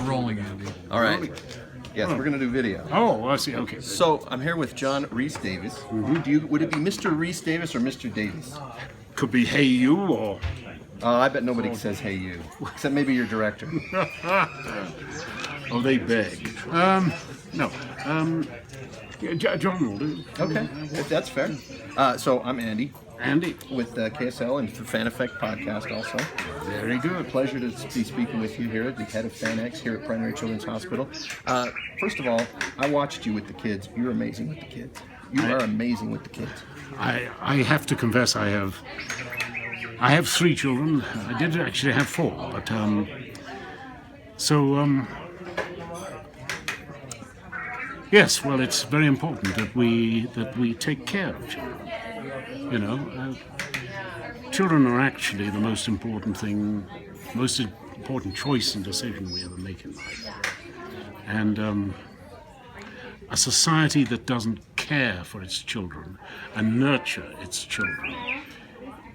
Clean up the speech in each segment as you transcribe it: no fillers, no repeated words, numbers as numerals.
rolling, Andy. All right. Yes, we're going to do video. Oh, I see. Okay. So I'm here with John Rhys-Davies. Would it be Mr. Rhys-Davies or Mr. Davies? Could be hey you or. I bet nobody says hey you, except maybe your director. Oh, they beg. No. John will do. Okay, that's fair. So I'm Andy. Andy. With KSL and Fan Effect podcast also. Very good. Pleasure to be speaking with you here, the head of FanX here at Primary Children's Hospital. First of all, I watched you with the kids. You're amazing with the kids. You are amazing with the kids. I have to confess I have 3 children. I did actually have 4, but yes, well, it's very important that we take care of children. You know, children are actually the most important thing, most important choice and decision we ever make in life. And a society that doesn't care for its children and nurture its children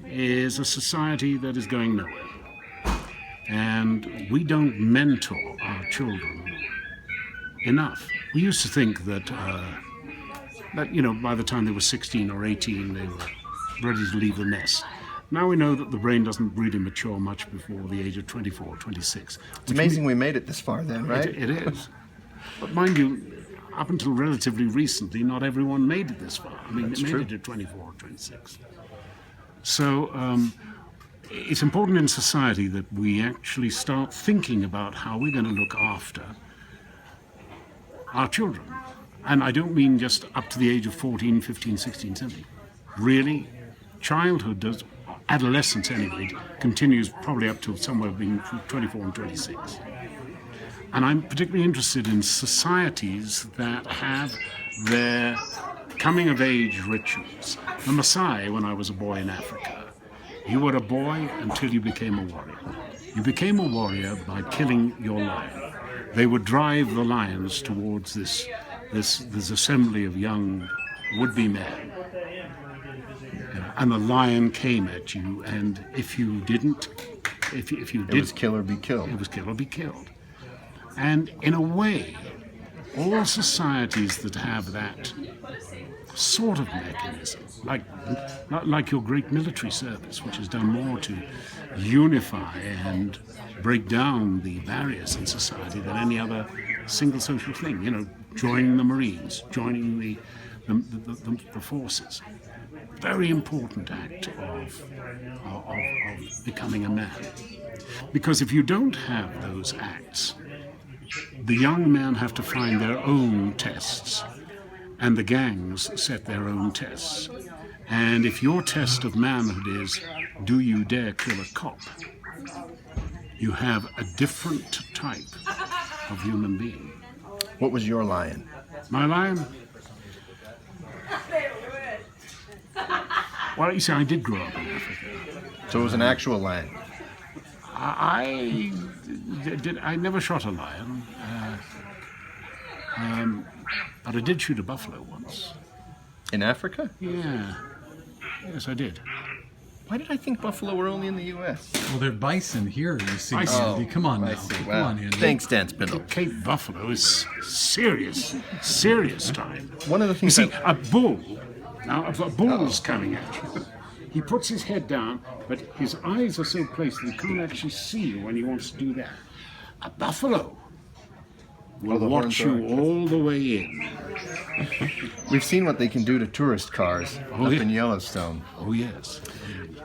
is a society that is going nowhere. And we don't mentor our children enough. We used to think that, you know, by the time they were 16 or 18, they were ready to leave the nest. Now we know that the brain doesn't really mature much before the age of 24 or 26. It's amazing we made it this far then, right? It is. But mind you, up until relatively recently, not everyone made it this far. I mean, they made it at 24 or 26. So it's important in society that we actually start thinking about how we're going to look after our children. And I don't mean just up to the age of 14, 15, 16, 17. Really, childhood does, adolescence anyway, continues probably up to somewhere between 24 and 26. And I'm particularly interested in societies that have their coming-of-age rituals. The Maasai, when I was a boy in Africa, you were a boy until you became a warrior. You became a warrior by killing your lion. They would drive the lions towards this assembly of young would-be men. And the lion came at you, and if you didn't, if you did, it was kill or be killed. It was kill or be killed. And in a way, all societies that have that sort of mechanism, like your great military service, which has done more to unify and break down the barriers in society than any other single social thing. You know, joining the Marines, joining the forces. Very important act of becoming a man. Because if you don't have those acts, the young men have to find their own tests, and the gangs set their own tests. And if your test of manhood is, do you dare kill a cop, you have a different type of human being. What was your lion? My lion? Well, you see, I did grow up in Africa. So it was an actual lion? I never shot a lion, but I did shoot a buffalo once. In Africa? Yeah. Yes, I did. Why did I think buffalo were only in the U.S.? Well, they're bison here, you see, Bison. Andy. Come on now. I see. Come Wow. on, Andy. Thanks, Dan Spindle. Cape Buffalo is serious time. One of the You things see, a bull, now if a bull's coming at you, he puts his head down, but his eyes are so placed that he can't actually see you when he wants to do that. A buffalo will the watch you horns are- all the way in. we've seen what they can do to tourist cars up yeah. in Yellowstone. Oh, yes.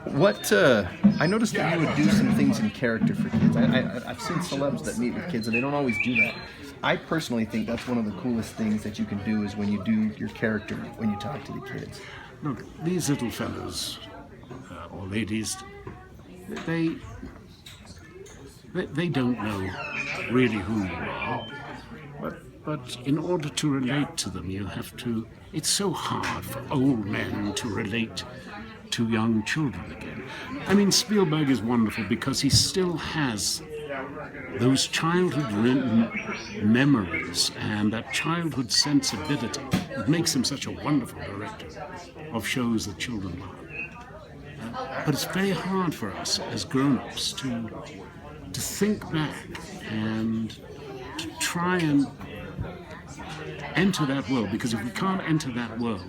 What I noticed that you would do some things in character for kids. I've seen celebs that meet with kids, and they don't always do that. I personally think that's one of the coolest things that you can do is when you do your character when you talk to the kids. Look, these little fellas or ladies, they don't know really who you are. But in order to relate to them, you have to. It's so hard for old men to relate to young children again. I mean, Spielberg is wonderful because he still has those childhood memories and that childhood sensibility that makes him such a wonderful director of shows that children love. But it's very hard for us as grown-ups to think back and try and enter that world, because if we can't enter that world,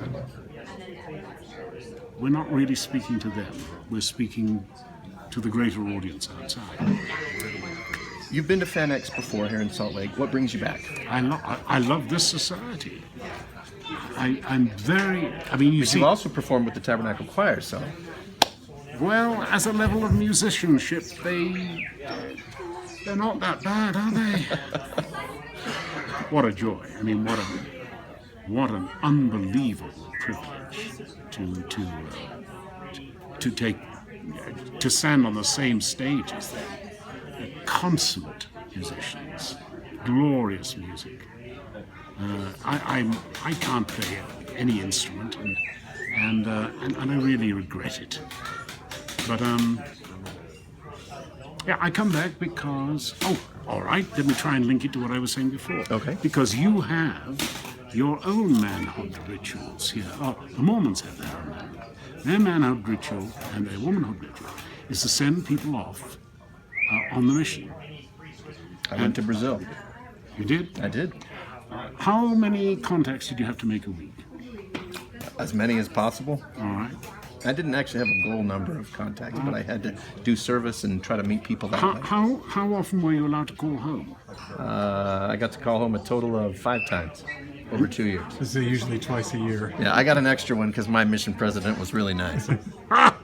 we're not really speaking to them. We're speaking to the greater audience outside. You've been to FanX before here in Salt Lake. What brings you back? I love this society. I'm very. I mean, you see. You've also performed with the Tabernacle Choir, so. Well, as a level of musicianship, they're not that bad, are they? What a joy! I mean, what an unbelievable privilege to stand on the same stage as them. They're consummate musicians, glorious music. I can't play any instrument, and I really regret it. But yeah, I come back because all right. Let me try and link it to what I was saying before. Okay. Because you have your own manhood rituals here. Oh, the Mormons have their own manhood. Their manhood ritual and their womanhood ritual is to send people off on the mission. I went to Brazil. You did? I did. How many contacts did you have to make a week? As many as possible. All right. I didn't actually have a goal number of contacts, but I had to do service and try to meet people that way. How often were you allowed to call home? I got to call home a total of 5 times over 2 years. This is usually twice a year. Yeah, I got an extra one because my mission president was really nice. Well,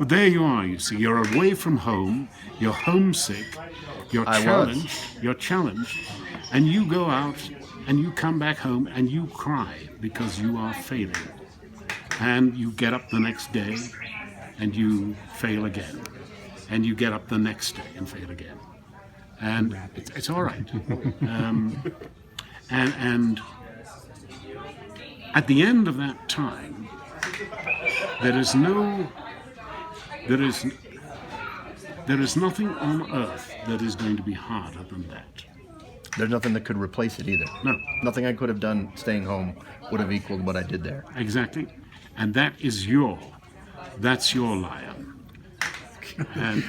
there you are, you see. You're away from home, you're homesick, you're challenged, and you go out and you come back home and you cry because you are failing. And you get up the next day and you fail again. And you get up the next day and fail again. And it's all right. And at the end of that time, there is nothing on earth that is going to be harder than that. There's nothing that could replace it either. No. Nothing I could have done staying home would have equaled what I did there. Exactly. And that's your lion. And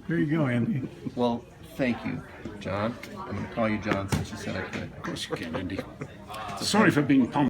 There you go, Andy. Well, thank you, John. I'm going to call you John since you said I could. of course you can, Andy. Sorry for being pompous.